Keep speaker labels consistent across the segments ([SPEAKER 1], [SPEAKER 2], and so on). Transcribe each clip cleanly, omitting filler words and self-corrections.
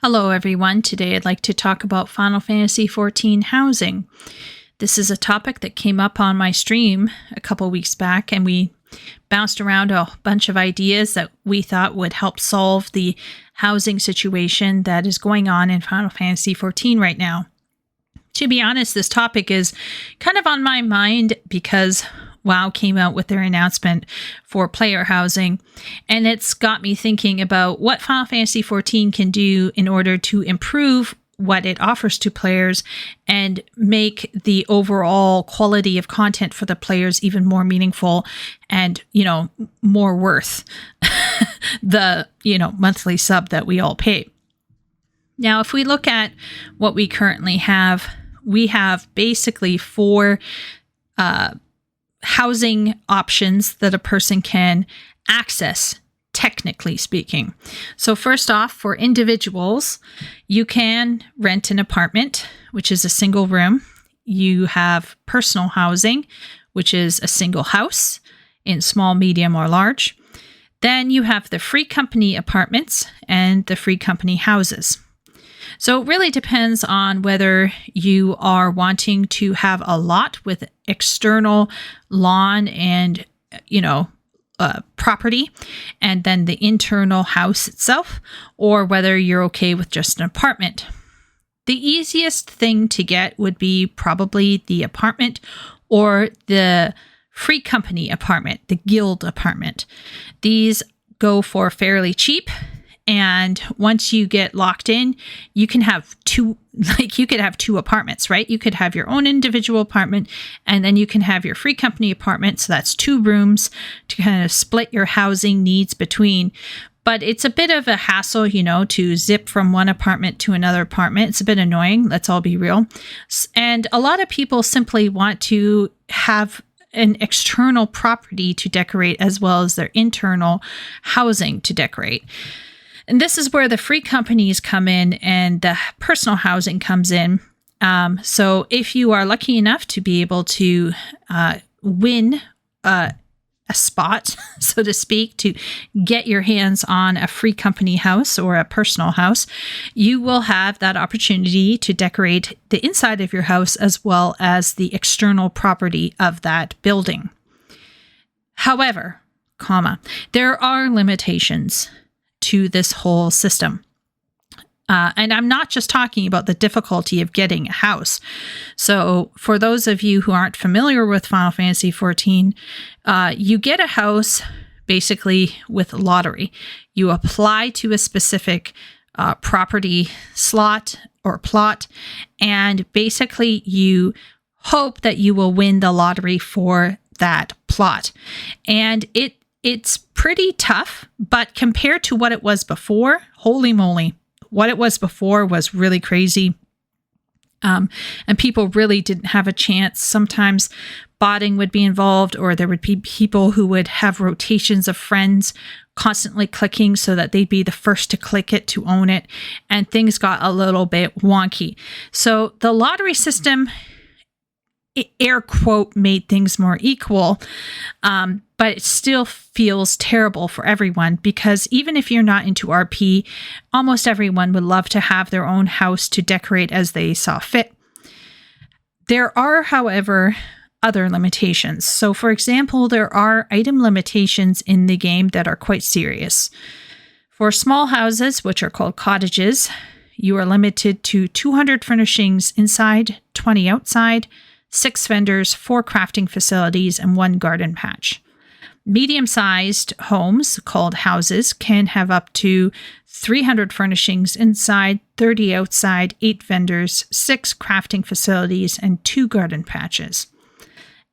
[SPEAKER 1] Hello everyone, today I'd like to talk about Final Fantasy XIV Housing. This is a topic that came up on my stream a couple weeks back, and we bounced around a bunch of ideas that we thought would help solve the housing situation that is going on in Final Fantasy XIV right now. To be honest, this topic is kind of on my mind because WoW came out with their announcement for player housing, and it's got me thinking about what Final Fantasy XIV can do in order to improve what it offers to players and make the overall quality of content for the players even more meaningful and, more worth the, monthly sub that we all pay. Now, if we look at what we currently have, we have basically four housing options that a person can access, technically speaking. So first off, for individuals, you can rent an apartment, which is a single room. You have personal housing, which is a single house in small, medium, or large. Then you have the free company apartments and the free company houses. So it really depends on whether you are wanting to have a lot with external lawn and, property, and then the internal house itself, or whether you're okay with just an apartment. The easiest thing to get would be probably the apartment or the free company apartment, the guild apartment. These go for fairly cheap. And once you get locked in, you can have two apartments, right? You could have your own individual apartment, and then you can have your free company apartment. So that's 2 rooms to kind of split your housing needs between. But it's a bit of a hassle, to zip from one apartment to another apartment. It's a bit annoying. Let's all be real. And a lot of people simply want to have an external property to decorate as well as their internal housing to decorate. And this is where the free companies come in and the personal housing comes in. So if you are lucky enough to be able to win a spot, so to speak, to get your hands on a free company house or a personal house, you will have that opportunity to decorate the inside of your house as well as the external property of that building. However, there are limitations to this whole system. And I'm not just talking about the difficulty of getting a house. So for those of you who aren't familiar with Final Fantasy XIV, you get a house basically with lottery. You apply to a specific property slot or plot, and basically you hope that you will win the lottery for that plot. And it's pretty tough, but compared to what it was before, holy moly, what it was before was really crazy. And people really didn't have a chance. Sometimes botting would be involved, or there would be people who would have rotations of friends constantly clicking so that they'd be the first to click it to own it. And things got a little bit wonky. So the lottery system, air quote, made things more equal, but it still feels terrible for everyone, because even if you're not into RP, almost everyone would love to have their own house to decorate as they saw fit. There are, however, other limitations. So, for example, there are item limitations in the game that are quite serious. For small houses, which are called cottages, you are limited to 200 furnishings inside, 20 outside, 6 vendors, 4 crafting facilities, and 1 garden patch. Medium-sized homes, called houses, can have up to 300 furnishings inside, 30 outside, 8 vendors, 6 crafting facilities, and 2 garden patches.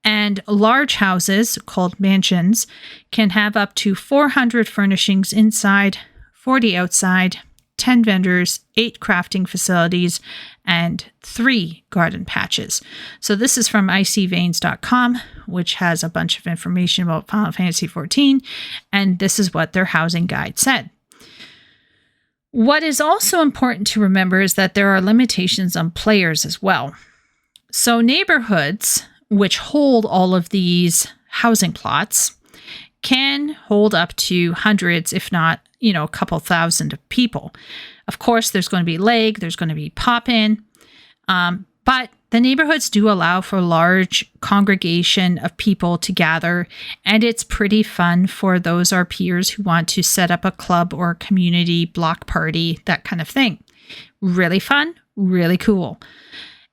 [SPEAKER 1] And large houses, called mansions, can have up to 400 furnishings inside, 40 outside, 10 vendors, 8 crafting facilities, and 3 garden patches. So this is from icyveins.com, which has a bunch of information about Final Fantasy XIV, and this is what their housing guide said. What is also important to remember is that there are limitations on players as well. So neighborhoods, which hold all of these housing plots, can hold up to hundreds, if not, a couple thousand of people. Of course, there's going to be lag, there's going to be pop-in, but the neighborhoods do allow for large congregation of people to gather, and it's pretty fun for those our peers who want to set up a club or community block party, that kind of thing. Really fun, really cool.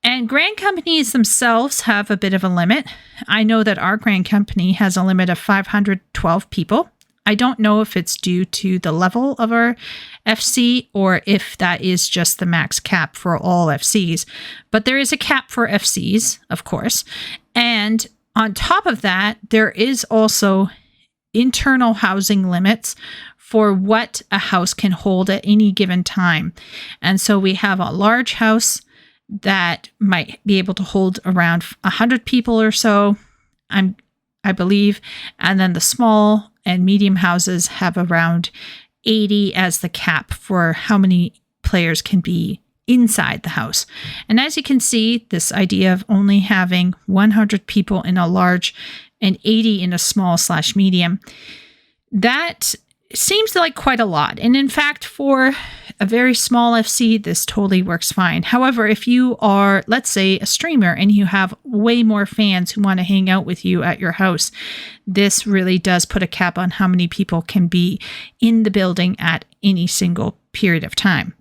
[SPEAKER 1] And grand companies themselves have a bit of a limit. I know that our grand company has a limit of 512 people. I don't know if it's due to the level of our FC or if that is just the max cap for all FCs. But there is a cap for FCs, of course. And on top of that, there is also internal housing limits for what a house can hold at any given time. And so we have a large house that might be able to hold around 100 people or so, I believe. And then the small and medium houses have around 80 as the cap for how many players can be inside the house. And as you can see, this idea of only having 100 people in a large and 80 in a small/medium, that seems like quite a lot. And in fact, for a very small FC, this totally works fine. However, if you are, let's say, a streamer and you have way more fans who want to hang out with you at your house, this really does put a cap on how many people can be in the building at any single period of time.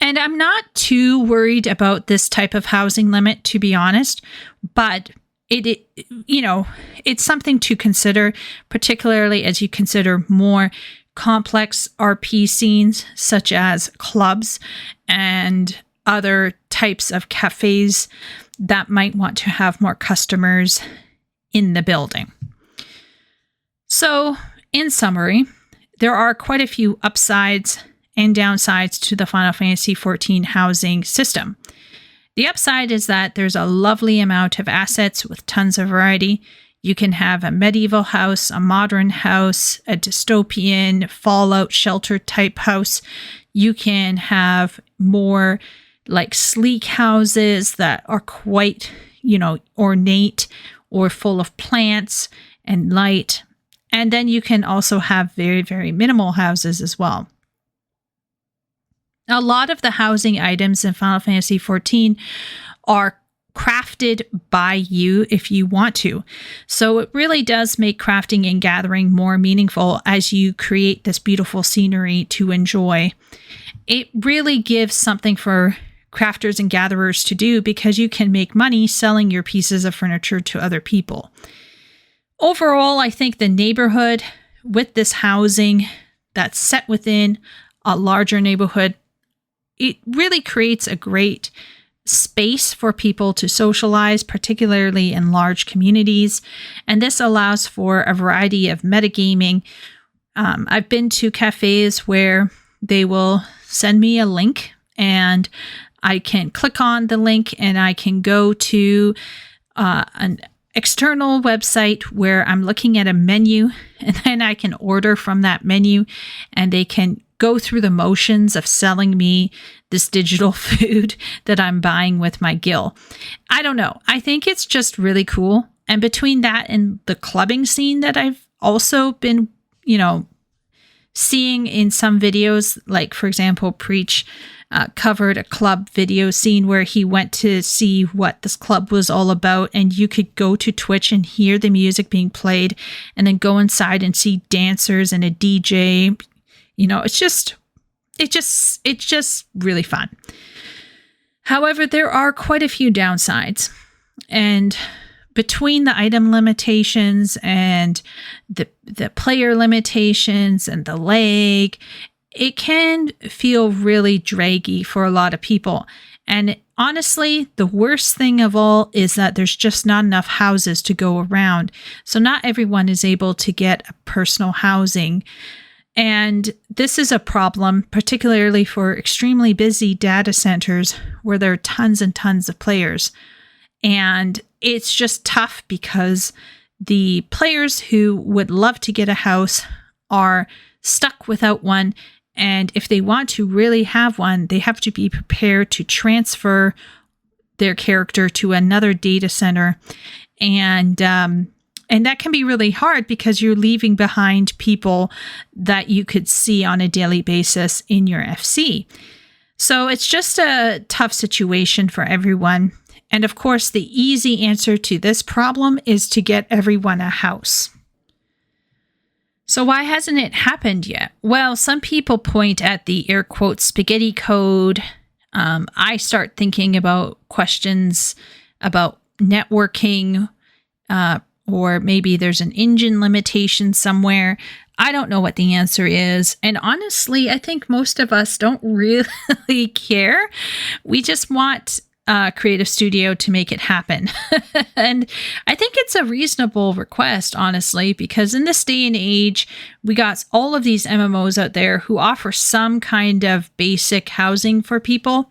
[SPEAKER 1] And I'm not too worried about this type of housing limit, to be honest, but it's something to consider, particularly as you consider more complex RP scenes such as clubs and other types of cafes that might want to have more customers in the building. So, in summary, there are quite a few upsides and downsides to the Final Fantasy XIV housing system. The upside is that there's a lovely amount of assets with tons of variety. You can have a medieval house, a modern house, a dystopian Fallout shelter type house. You can have more like sleek houses that are quite, ornate or full of plants and light. And then you can also have very, very minimal houses as well. A lot of the housing items in Final Fantasy XIV are crafted by you if you want to. So it really does make crafting and gathering more meaningful as you create this beautiful scenery to enjoy. It really gives something for crafters and gatherers to do because you can make money selling your pieces of furniture to other people. Overall, I think the neighborhood with this housing that's set within a larger neighborhood, it really creates a great space for people to socialize, particularly in large communities. And this allows for a variety of metagaming. I've been to cafes where they will send me a link and I can click on the link and I can go to an external website where I'm looking at a menu and then I can order from that menu and they can go through the motions of selling me this digital food that I'm buying with my guild. I don't know. I think it's just really cool. And between that and the clubbing scene that I've also been, seeing in some videos, like for example, Preach covered a club video scene where he went to see what this club was all about, and you could go to Twitch and hear the music being played and then go inside and see dancers and a DJ. It's just really fun. However, there are quite a few downsides, and between the item limitations and the player limitations and the lag, it can feel really draggy for a lot of people. And honestly, the worst thing of all is that there's just not enough houses to go around. So not everyone is able to get a personal housing. And this is a problem, particularly for extremely busy data centers where there are tons and tons of players. And it's just tough because the players who would love to get a house are stuck without one. And if they want to really have one, they have to be prepared to transfer their character to another data center. And And that can be really hard because you're leaving behind people that you could see on a daily basis in your FC. So it's just a tough situation for everyone. And of course, the easy answer to this problem is to get everyone a house. So why hasn't it happened yet? Well, some people point at the air quote spaghetti code. I start thinking about questions about networking, or maybe there's an engine limitation somewhere. I don't know what the answer is. And honestly, I think most of us don't really care. We just want Creative Studio to make it happen. And I think it's a reasonable request, honestly, because in this day and age, we got all of these MMOs out there who offer some kind of basic housing for people.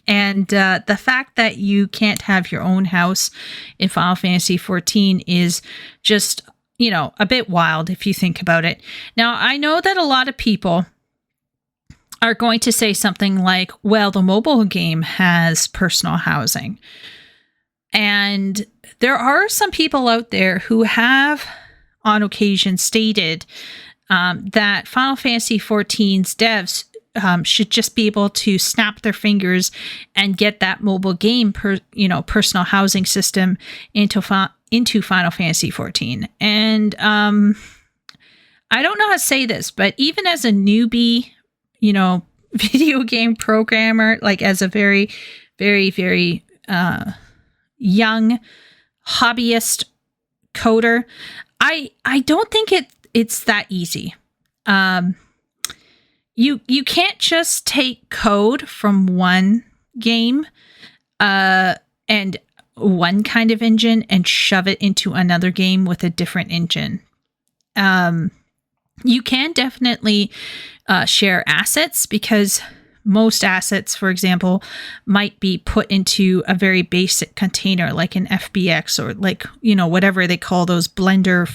[SPEAKER 1] And the fact that you can't have your own house in Final Fantasy XIV is just, a bit wild if you think about it. Now, I know that a lot of people are going to say something like, well, the mobile game has personal housing. And there are some people out there who have, on occasion, stated that Final Fantasy XIV's devs should just be able to snap their fingers and get that mobile game personal housing system into Final Fantasy XIV. And I don't know how to say this, but even as a newbie, video game programmer, like as a very, very, very young hobbyist coder, I don't think it's that easy. You can't just take code from one game and one kind of engine and shove it into another game with a different engine. You can definitely share assets, because most assets, for example, might be put into a very basic container like an FBX or whatever they call those Blender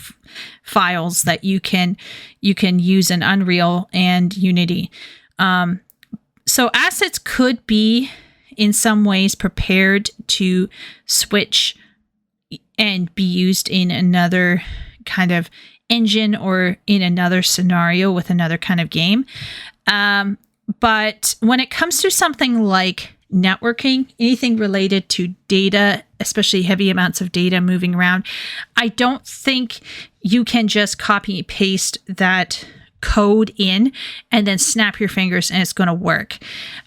[SPEAKER 1] files that you can use in Unreal and Unity. So assets could be in some ways prepared to switch and be used in another kind of engine or in another scenario with another kind of game. But when it comes to something like networking, anything related to data, especially heavy amounts of data moving around, I don't think you can just copy and paste that code in and then snap your fingers and it's going to work.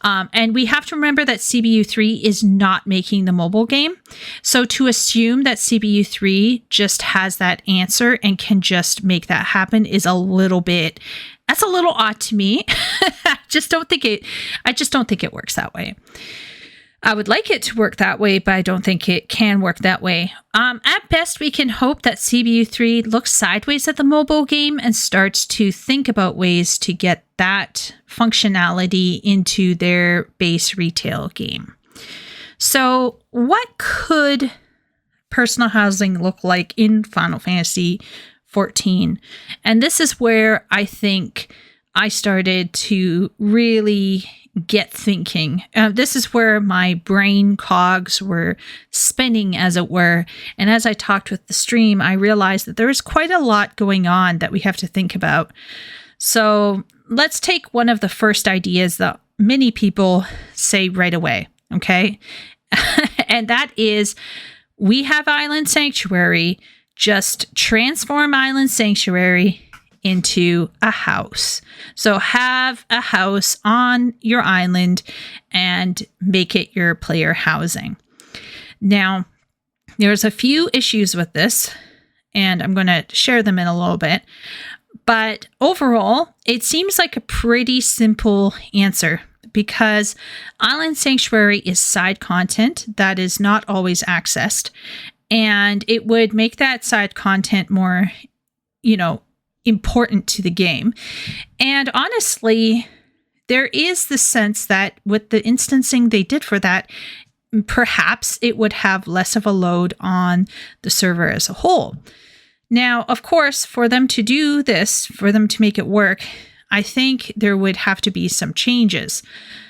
[SPEAKER 1] And we have to remember that CBU3 is not making the mobile game. So to assume that CBU3 just has that answer and can just make that happen is that's a little odd to me. I just don't think it works that way. I would like it to work that way, but I don't think it can work that way. At best, we can hope that CBU3 looks sideways at the mobile game and starts to think about ways to get that functionality into their base retail game. So what could personal housing look like in Final Fantasy XIV? And this is where I think I started to really get thinking. This is where my brain cogs were spinning, as it were. And as I talked with the stream, I realized that there is quite a lot going on that we have to think about. So let's take one of the first ideas that many people say right away, okay? And that is, we have Island Sanctuary, just transform Island Sanctuary into a house. So have a house on your island and make it your player housing. Now, there's a few issues with this, and I'm going to share them in a little bit. But overall, it seems like a pretty simple answer, because Island Sanctuary is side content that is not always accessed. And it would make that side content more, important to the game. And honestly, there is the sense that with the instancing they did for that, perhaps it would have less of a load on the server as a whole. Now, of course, for them to do this, for them to make it work, I think there would have to be some changes.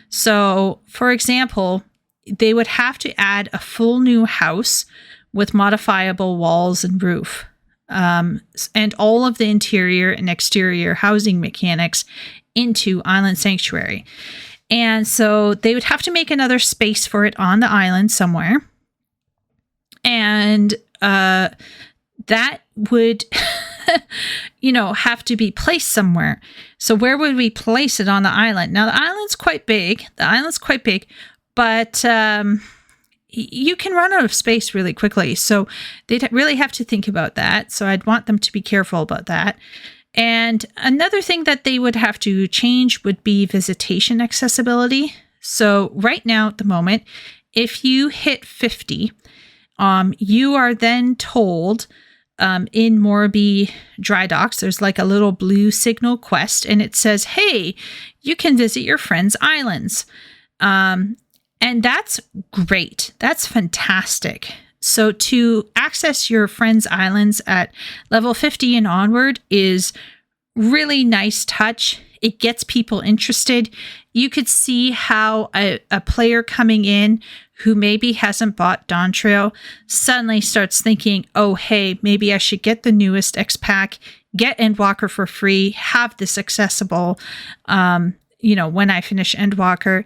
[SPEAKER 1] So, for example, they would have to add a full new house with modifiable walls and roof. and all of the interior and exterior housing mechanics into Island Sanctuary. And so they would have to make another space for it on the island somewhere. And that would, have to be placed somewhere. So where would we place it on the island? Now, the island's quite big. But you can run out of space really quickly. So they'd really have to think about that. So I'd want them to be careful about that. And another thing that they would have to change would be visitation accessibility. So right now at the moment, if you hit 50, you are then told in Morby Dry Docks, there's like a little blue signal quest, and it says, hey, you can visit your friends' islands. And that's great. That's fantastic. So to access your friends' islands at level 50 and onward is really nice touch. It gets people interested. You could see how a player coming in who maybe hasn't bought Dawn Trail suddenly starts thinking, oh, hey, maybe I should get the newest X-Pack, get Endwalker for free, have this accessible, when I finish Endwalker.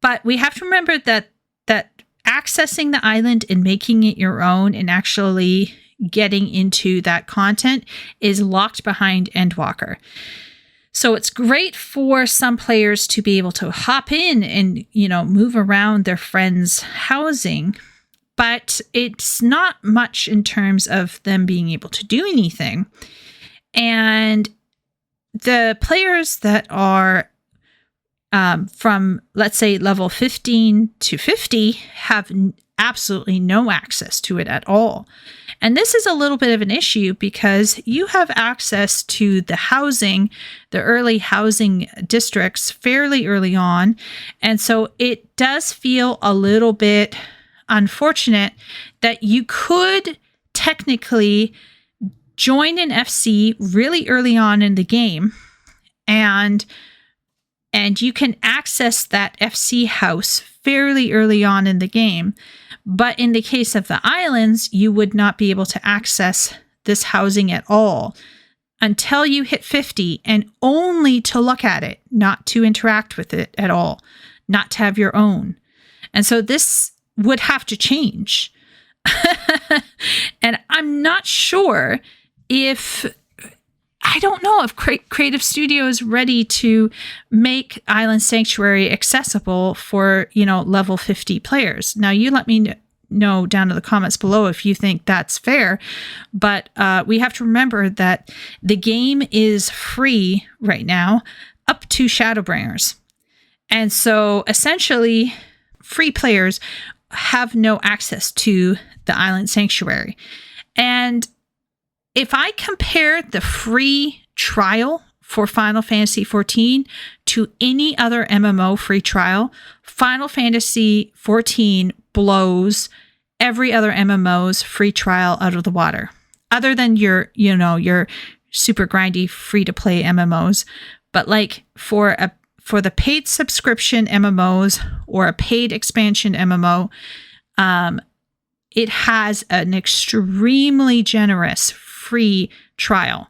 [SPEAKER 1] But we have to remember that accessing the island and making it your own and actually getting into that content is locked behind Endwalker. So it's great for some players to be able to hop in and, move around their friends' housing, but it's not much in terms of them being able to do anything. And the players that are from, let's say, level 15 to 50 have absolutely no access to it at all. And this is a little bit of an issue because you have access to the housing, the early housing districts fairly early on. And so it does feel a little bit unfortunate that you could technically join an FC really early on in the game, and you can access that FC house fairly early on in the game. But in the case of the islands, you would not be able to access this housing at all until you hit 50, and only to look at it, not to interact with it at all, not to have your own. And so this would have to change. And I'm not sure I don't know if Creative Studio is ready to make Island Sanctuary accessible for, level 50 players. Now, you let me know down in the comments below if you think that's fair. But we have to remember that the game is free right now up to Shadowbringers. And so essentially, free players have no access to the Island Sanctuary. And if I compare the free trial for Final Fantasy XIV to any other MMO free trial, Final Fantasy XIV blows every other MMO's free trial out of the water, other than your super grindy free-to-play MMOs. But like for the paid subscription MMOs or a paid expansion MMO, it has an extremely generous free trial.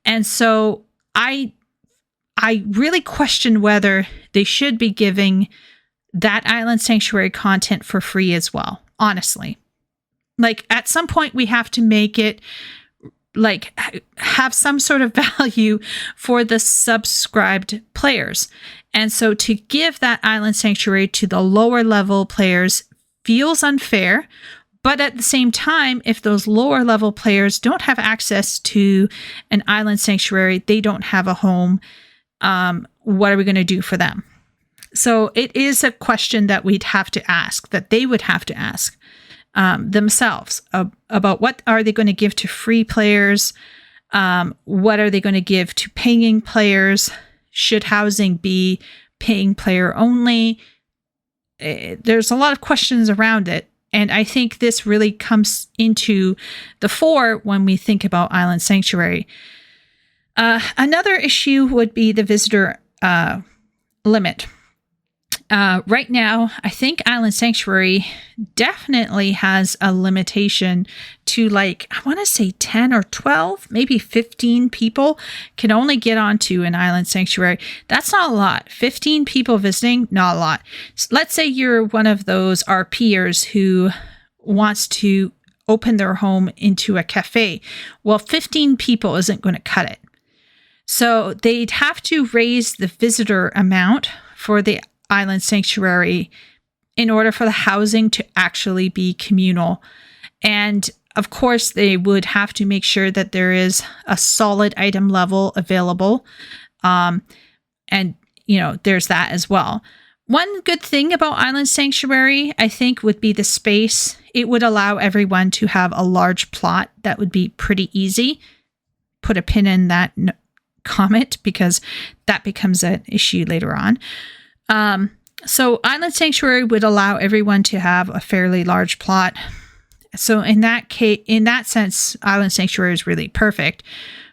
[SPEAKER 1] And so I really question whether they should be giving that Island Sanctuary content for free as well, honestly. Like, at some point we have to make it like have some sort of value for the subscribed players. And so to give that Island Sanctuary to the lower level players feels unfair. But at the same time, if those lower level players don't have access to an Island Sanctuary, they don't have a home, what are we going to do for them? So it is a question that we'd have to ask, that they would have to ask themselves about what are they going to give to free players? What are they going to give to paying players? Should housing be paying player only? There's a lot of questions around it. And I think this really comes into the fore when we think about Island Sanctuary. Another issue would be the visitor limit. Right now, I think Island Sanctuary definitely has a limitation to I want to say 10 or 12, maybe 15 people can only get onto an Island Sanctuary. That's not a lot. 15 people visiting, not a lot. So let's say you're one of those RPers who wants to open their home into a cafe. Well, 15 people isn't going to cut it. So they'd have to raise the visitor amount for the Island Sanctuary in order for the housing to actually be communal. And of course, they would have to make sure that there is a solid item level available. And, there's that as well. One good thing about Island Sanctuary, I think, would be the space. It would allow everyone to have a large plot. That would be pretty easy. Put a pin in that comment because that becomes an issue later on. So Island Sanctuary would allow everyone to have a fairly large plot. So in that case, in that sense, Island Sanctuary is really perfect.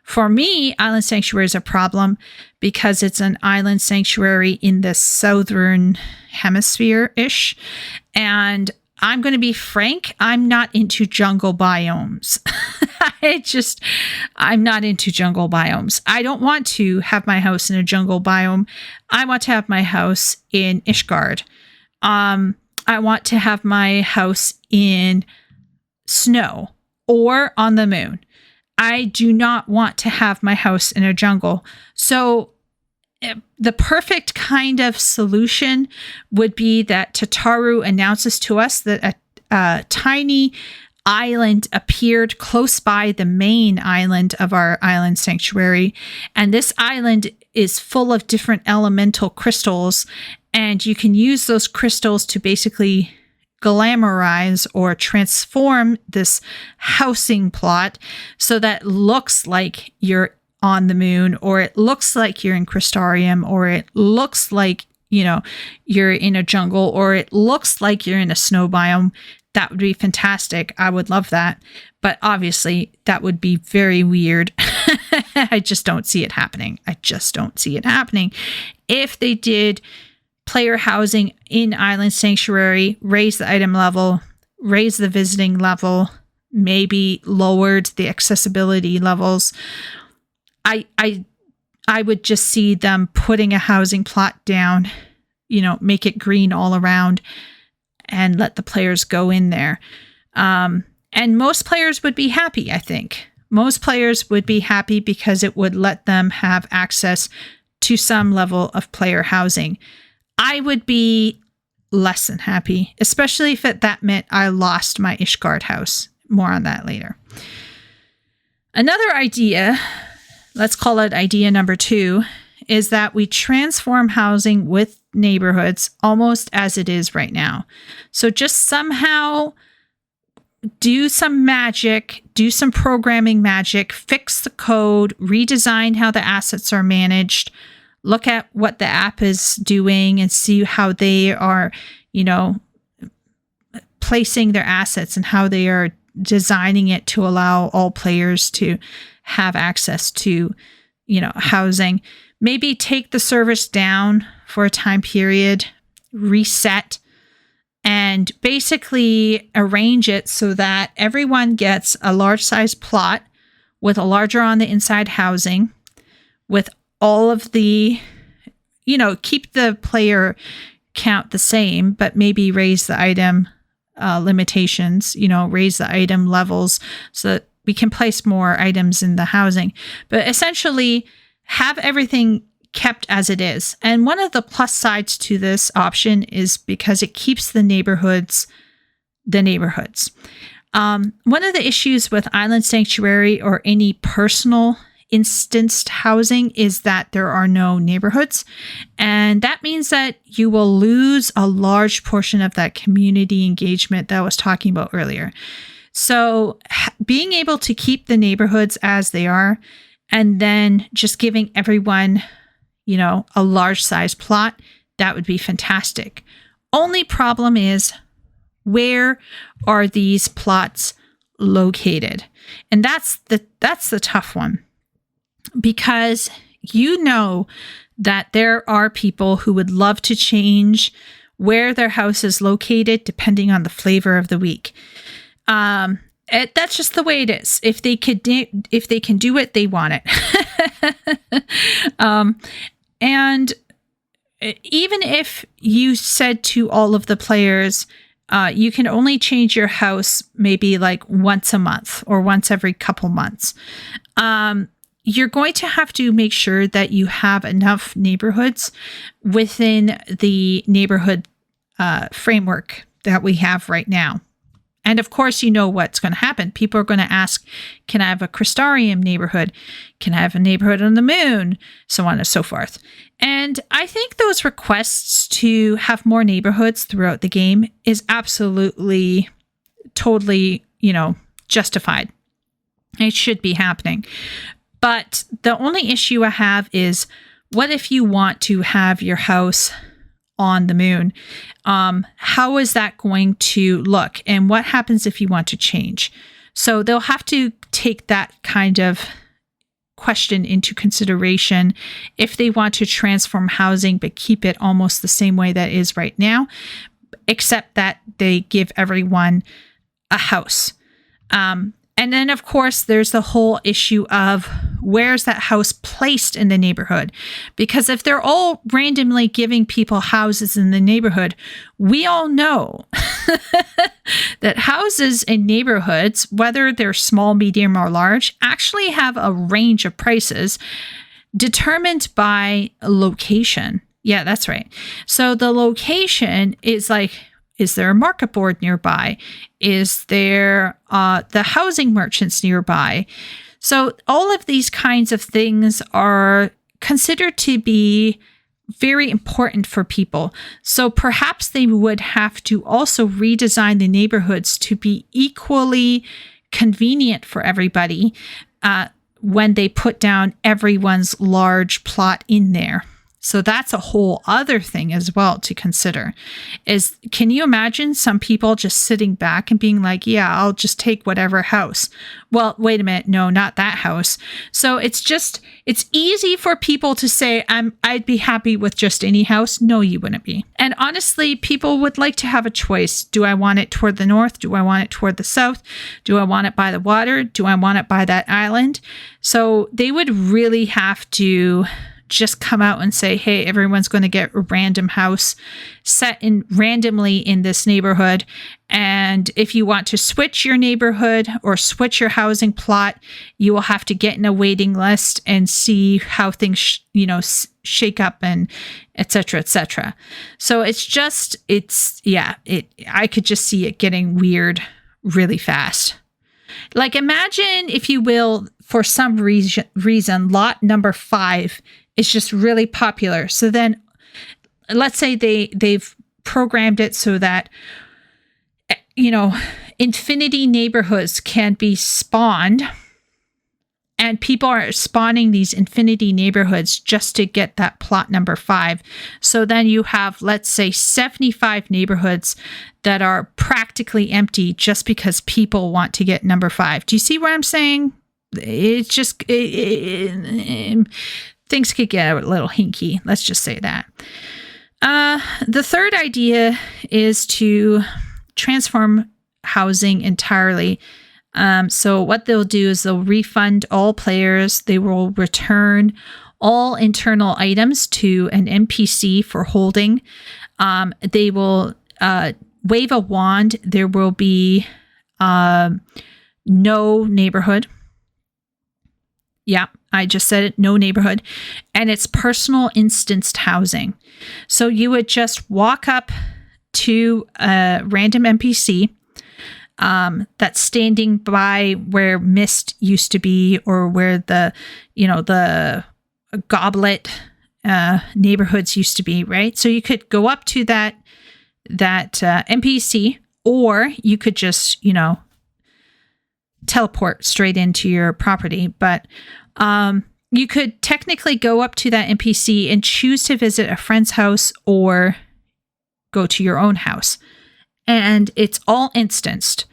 [SPEAKER 1] For me, Island Sanctuary is a problem because it's an island sanctuary in the southern hemisphere-ish. And I'm going to be frank, I'm not into jungle biomes. I'm not into jungle biomes. I don't want to have my house in a jungle biome. I want to have my house in Ishgard. I want to have my house in snow or on the moon. I do not want to have my house in a jungle. So the perfect kind of solution would be that Tataru announces to us that a tiny island appeared close by the main island of our island sanctuary. And this island is full of different elemental crystals. And you can use those crystals to basically glamorize or transform this housing plot so that it looks like you're on the moon, or it looks like you're in Crystarium, or it looks like, you're in a jungle, or it looks like you're in a snow biome. That would be fantastic. I would love that. But obviously, that would be very weird. I just don't see it happening. If they did player housing in Island Sanctuary, raise the item level, raise the visiting level, maybe lowered the accessibility levels, I would just see them putting a housing plot down, make it green all around and let the players go in there. And most players would be happy, I think. Most players would be happy because it would let them have access to some level of player housing. I would be less than happy, especially if that meant I lost my Ishgard house. More on that later. Another idea, let's call it idea number 2, is that we transform housing with neighborhoods almost as it is right now. So just somehow do some magic, do some programming magic, fix the code, redesign how the assets are managed, look at what the app is doing and see how they are, placing their assets and how they are designing it to allow all players to have access to, housing. Maybe take the service down for a time period, reset, and basically arrange it so that everyone gets a large size plot with a larger on the inside housing, with all of the, keep the player count the same, but maybe raise the item limitations, raise the item levels so that we can place more items in the housing. But essentially, have everything kept as it is. And one of the plus sides to this option is because it keeps the neighborhoods. One of the issues with Island Sanctuary or any personal instanced housing is that there are no neighborhoods. And that means that you will lose a large portion of that community engagement that I was talking about earlier. So being able to keep the neighborhoods as they are, and then just giving everyone, a large size plot, that would be fantastic. Only problem is, where are these plots located? And that's the tough one, because you know that there are people who would love to change where their house is located depending on the flavor of the week. That's just the way it is. If they can do it, they want it. And even if you said to all of the players, you can only change your house maybe like once a month or once every couple months, you're going to have to make sure that you have enough neighborhoods within the neighborhood framework that we have right now. And of course, you know what's going to happen. People are going to ask, can I have a Crystarium neighborhood? Can I have a neighborhood on the moon? So on and so forth. And I think those requests to have more neighborhoods throughout the game is absolutely, totally, justified. It should be happening. But the only issue I have is, what if you want to have your house on the moon? How is that going to look? And what happens if you want to change? So they'll have to take that kind of question into consideration if they want to transform housing, but keep it almost the same way that it is right now, except that they give everyone a house. And then, of course, there's the whole issue of where's that house placed in the neighborhood? Because if they're all randomly giving people houses in the neighborhood, we all know that houses in neighborhoods, whether they're small, medium, or large, actually have a range of prices determined by location. Yeah, that's right. So the location is like, is there a market board nearby? Is there the housing merchants nearby? So all of these kinds of things are considered to be very important for people. So perhaps they would have to also redesign the neighborhoods to be equally convenient for everybody when they put down everyone's large plot in there. So that's a whole other thing as well to consider. Is, can you imagine some people just sitting back and being like, yeah, I'll just take whatever house. Well, wait a minute. No, not that house. So it's easy for people to say, I'd be happy with just any house. No, you wouldn't be. And honestly, people would like to have a choice. Do I want it toward the north? Do I want it toward the south? Do I want it by the water? Do I want it by that island? So they would really have to just come out and say, hey, everyone's going to get a random house set in randomly in this neighborhood. And if you want to switch your neighborhood or switch your housing plot, you will have to get in a waiting list and see how things, shake up and et cetera, et cetera. So I could just see it getting weird really fast. Like, imagine, if you will, for some reason, lot number 5 is just really popular. So then let's say they've programmed it so that, infinity neighborhoods can be spawned, and people are spawning these infinity neighborhoods just to get that plot number 5. So then you have, let's say, 75 neighborhoods that are practically empty just because people want to get number 5. Do you see what I'm saying? It's just, things could get a little hinky. Let's just say that. The third idea is to transform housing entirely. So what they'll do is they'll refund all players. They will return all internal items to an NPC for holding. They will wave a wand. There will be no neighborhood. Yeah, I just said it, no neighborhood. And it's personal instanced housing. So you would just walk up to a random NPC that's standing by where Mist used to be, or where the goblet neighborhoods used to be, right? So you could go up to that NPC, or you could just, teleport straight into your property. But you could technically go up to that NPC and choose to visit a friend's house or go to your own house. And it's all instanced.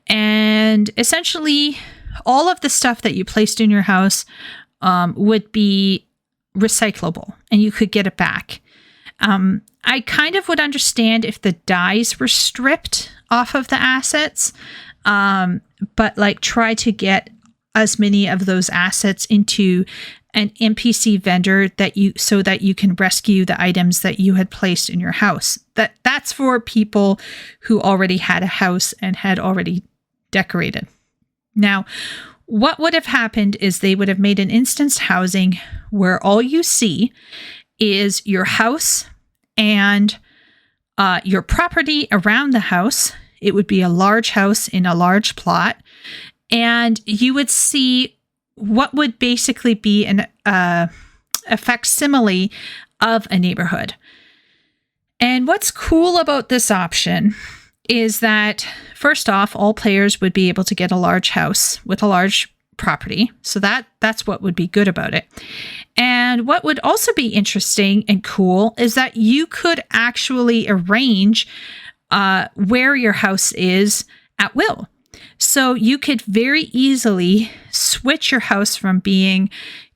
[SPEAKER 1] And essentially, all of the stuff that you placed in your house would be recyclable and you could get it back. I kind of would understand if the dies were stripped off of the assets, but like try to get as many of those assets into an NPC vendor so that you can rescue the items that you had placed in your house. That's for people who already had a house and had already decorated. Now, what would have happened is they would have made an instanced housing where all you see is your house and your property around the house. It would be a large house in a large plot, and you would see what would basically be a facsimile of a neighborhood. And what's cool about this option is that, first off, all players would be able to get a large house with a large property. So that's what would be good about it. And what would also be interesting and cool is that you could actually arrange where your house is at will. So you could very easily switch your house from being,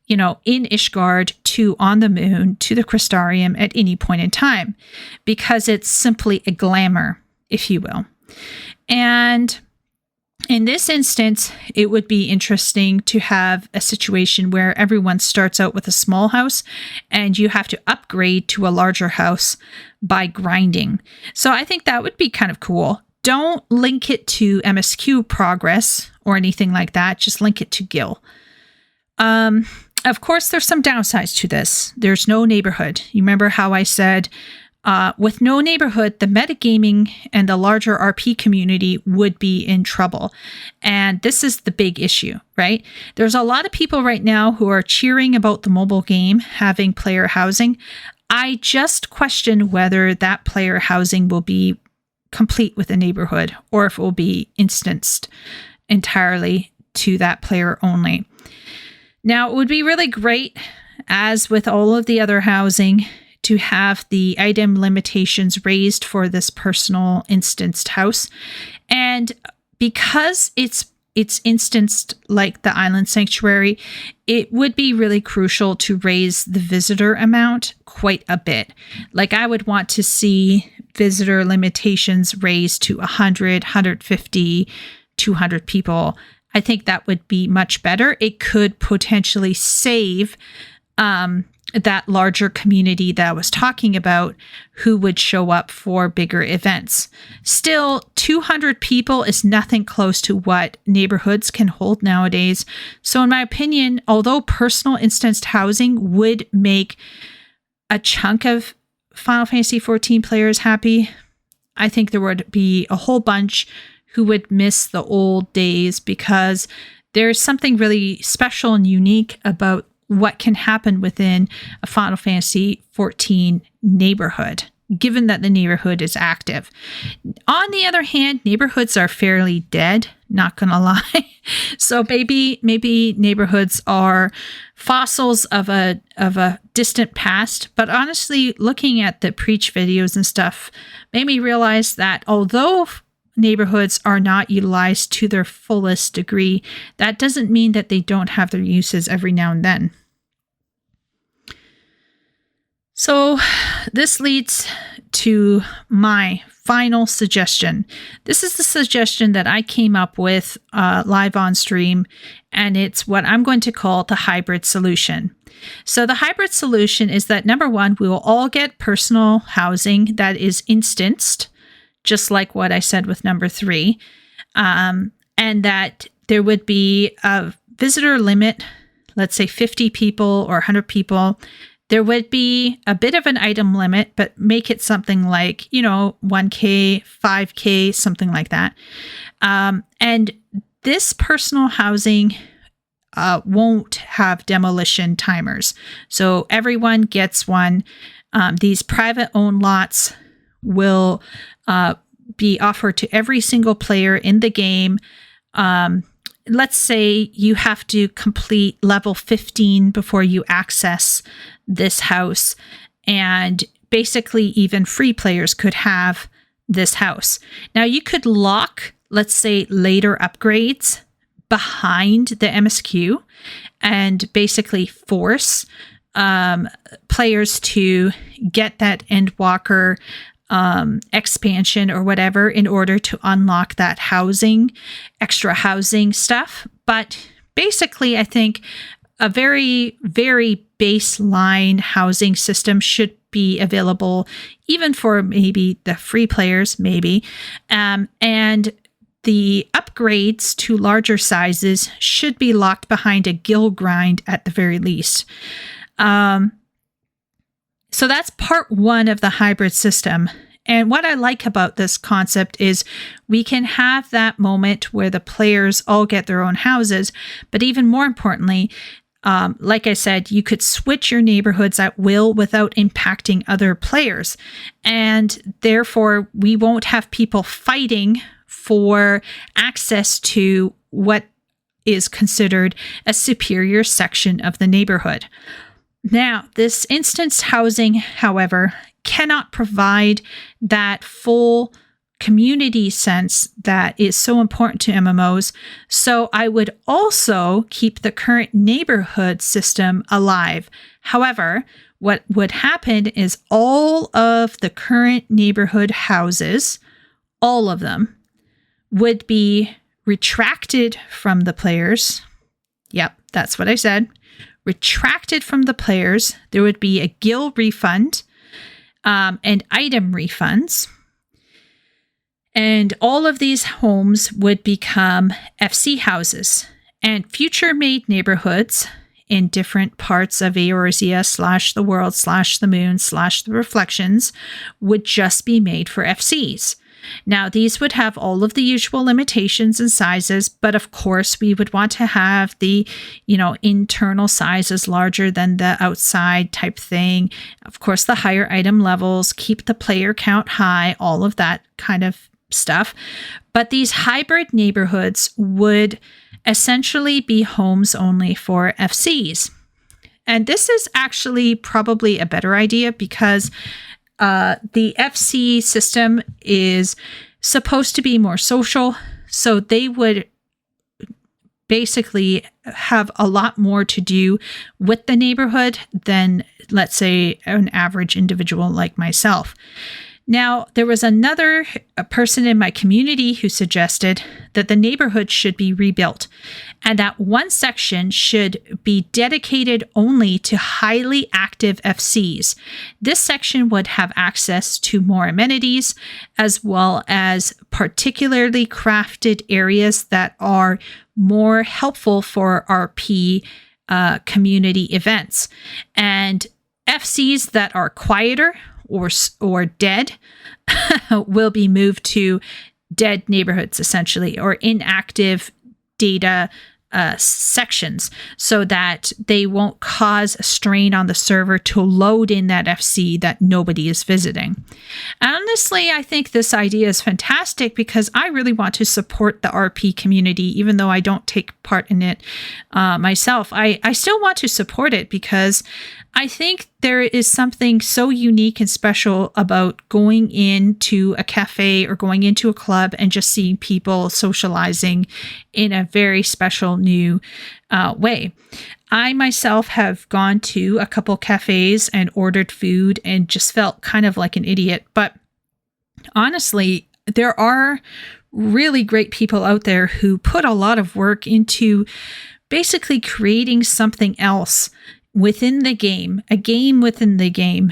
[SPEAKER 1] in Ishgard to on the moon to the Crystarium at any point in time, because it's simply a glamour, if you will. And in this instance, it would be interesting to have a situation where everyone starts out with a small house and you have to upgrade to a larger house by grinding. So I think that would be kind of cool. Don't link it to MSQ progress or anything like that. Just link it to Gil. Of course, there's some downsides to this. There's no neighborhood. You remember how I said, with no neighborhood, the metagaming and the larger RP community would be in trouble. And this is the big issue, right? There's a lot of people right now who are cheering about the mobile game having player housing. I just question whether that player housing will be complete with a neighborhood or if it will be instanced entirely to that player only. Now, it would be really great, as with all of the other housing, to have the item limitations raised for this personal instanced house. And because it's instanced like the Island Sanctuary, it would be really crucial to raise the visitor amount quite a bit. Like, I would want to see visitor limitations raised to 100, 150, 200 people. I think that would be much better. It could potentially save that larger community that I was talking about who would show up for bigger events. Still, 200 people is nothing close to what neighborhoods can hold nowadays. So in my opinion, although personal instanced housing would make a chunk of Final Fantasy XIV players happy, I think there would be a whole bunch who would miss the old days, because there's something really special and unique about what can happen within a Final Fantasy XIV neighborhood, given that the neighborhood is active. On the other hand, neighborhoods are fairly dead, not gonna lie. So maybe neighborhoods are fossils of a distant past. But honestly, looking at the Preach videos and stuff made me realize that although neighborhoods are not utilized to their fullest degree, that doesn't mean that they don't have their uses every now and then. So this leads to my final suggestion. This is the suggestion that I came up with live on stream, and it's what I'm going to call the hybrid solution. So the hybrid solution is that, number one, we will all get personal housing that is instanced, just like what I said with number 3, and that there would be a visitor limit, let's say 50 people or 100 people. There would be a bit of an item limit, but make it something like, 1K, 5K, something like that. And this personal housing won't have demolition timers. So everyone gets one. These private owned lots will be offered to every single player in the game. Let's say you have to complete level 15 before you access this house, and basically even free players could have this house. Now you could lock, let's say, later upgrades behind the MSQ and basically force players to get that Endwalker expansion or whatever in order to unlock that extra housing stuff. But basically, I think a very, very baseline housing system should be available even for maybe the free players, maybe. And the upgrades to larger sizes should be locked behind a guild grind at the very least. So that's part one of the hybrid system. And what I like about this concept is we can have that moment where the players all get their own houses. But even more importantly, like I said, you could switch your neighborhoods at will without impacting other players. And therefore, we won't have people fighting for access to what is considered a superior section of the neighborhood. Now, this instance housing, however, cannot provide that full community sense that is so important to MMOs. So I would also keep the current neighborhood system alive. However, what would happen is all of the current neighborhood houses, all of them, would be retracted from the players. Yep, that's what I said. Retracted from the players. There would be a guild refund and item refunds. And all of these homes would become FC houses. And future made neighborhoods in different parts of Eorzea / the world / the moon / the reflections would just be made for FCs. Now, these would have all of the usual limitations and sizes, but of course, we would want to have the, internal sizes larger than the outside type thing. Of course, the higher item levels, keep the player count high, all of that kind of stuff. But these hybrid neighborhoods would essentially be homes only for FCs. And this is actually probably a better idea because the FC system is supposed to be more social, so they would basically have a lot more to do with the neighborhood than, let's say, an average individual like myself. Now, there was a person in my community who suggested that the neighborhood should be rebuilt and that one section should be dedicated only to highly active FCs. This section would have access to more amenities as well as particularly crafted areas that are more helpful for RP community events. And FCs that are quieter or dead will be moved to dead neighborhoods, essentially, or inactive data sections, so that they won't cause a strain on the server to load in that FC that nobody is visiting. And honestly, I think this idea is fantastic because I really want to support the RP community, even though I don't take part in it myself. I still want to support it because I think there is something so unique and special about going into a cafe or going into a club and just seeing people socializing in a very special new way. I myself have gone to a couple cafes and ordered food and just felt kind of like an idiot. But honestly, there are really great people out there who put a lot of work into basically creating something else within the game, a game within the game,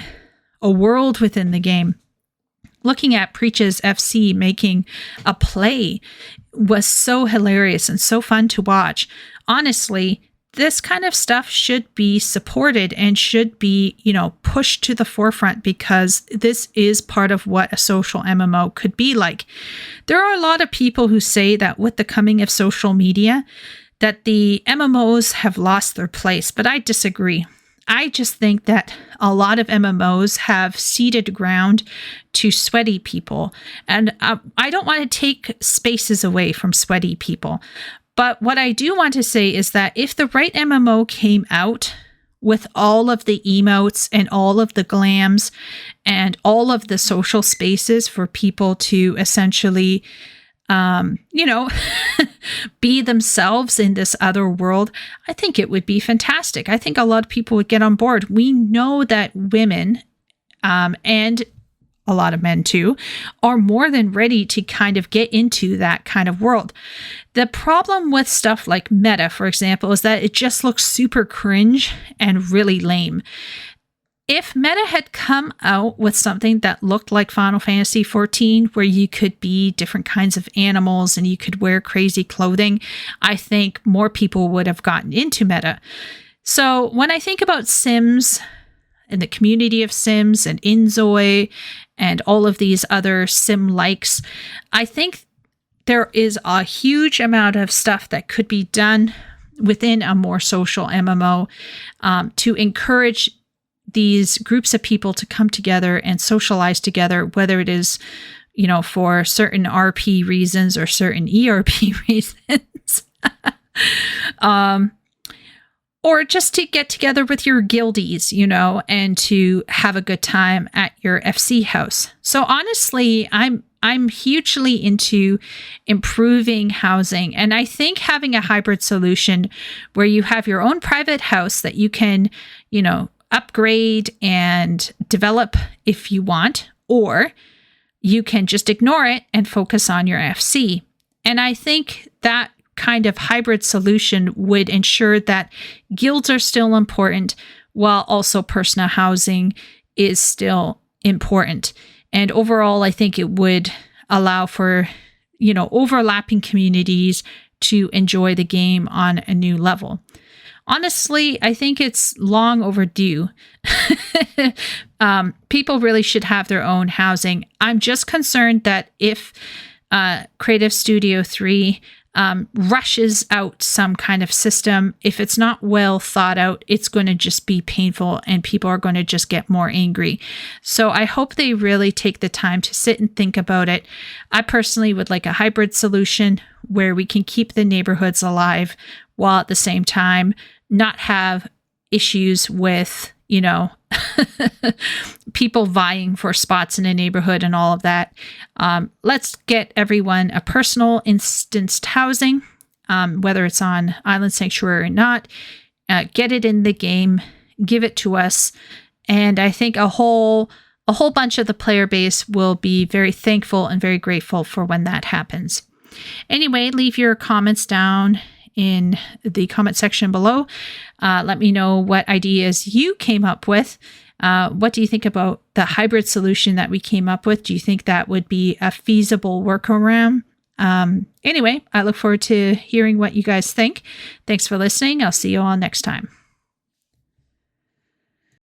[SPEAKER 1] a world within the game. Looking at Preach's FC making a play was so hilarious and so fun to watch. Honestly, this kind of stuff should be supported and should be, pushed to the forefront because this is part of what a social MMO could be like. There are a lot of people who say that with the coming of social media, that the MMOs have lost their place, but I disagree. I just think that a lot of MMOs have ceded ground to sweaty people, and I don't want to take spaces away from sweaty people. But what I do want to say is that if the right MMO came out with all of the emotes and all of the glams and all of the social spaces for people to essentially you know, be themselves in this other world, I think it would be fantastic. I think a lot of people would get on board. We know that women and a lot of men too are more than ready to kind of get into that kind of world. The problem with stuff like Meta, for example, is that it just looks super cringe and really lame. If Meta had come out with something that looked like Final Fantasy XIV, where you could be different kinds of animals and you could wear crazy clothing, I think more people would have gotten into Meta. So when I think about Sims and the community of Sims and Inzoi and all of these other Sim likes, I think there is a huge amount of stuff that could be done within a more social MMO to encourage these groups of people to come together and socialize together, whether it is, you know, for certain RP reasons or certain ERP reasons, or just to get together with your guildies, you know, and to have a good time at your FC house. So honestly, I'm hugely into improving housing. And I think having a hybrid solution where you have your own private house that you can, you know, upgrade and develop if you want, or you can just ignore it and focus on your FC. And I think that kind of hybrid solution would ensure that guilds are still important while also personal housing is still important. And overall, I think it would allow for, you know, overlapping communities to enjoy the game on a new level. Honestly, I think it's long overdue. People really should have their own housing. I'm just concerned that if Creative Studio 3 rushes out some kind of system, if it's not well thought out, it's going to just be painful and people are going to just get more angry. So I hope they really take the time to sit and think about it. I personally would like a hybrid solution where we can keep the neighborhoods alive while at the same time not have issues with, you know, people vying for spots in a neighborhood and all of that. Let's get everyone a personal instanced housing, whether it's on Island Sanctuary or not. Get it in the game, give it to us, and I think a whole bunch of the player base will be very thankful and very grateful for when that happens. Anyway, leave your comments down in the comment section below. Let me know what ideas you came up with. What do you think about the hybrid solution that we came up with? Do you think that would be a feasible workaround? Anyway, I look forward to hearing what you guys think. Thanks for listening. I'll see you all next time.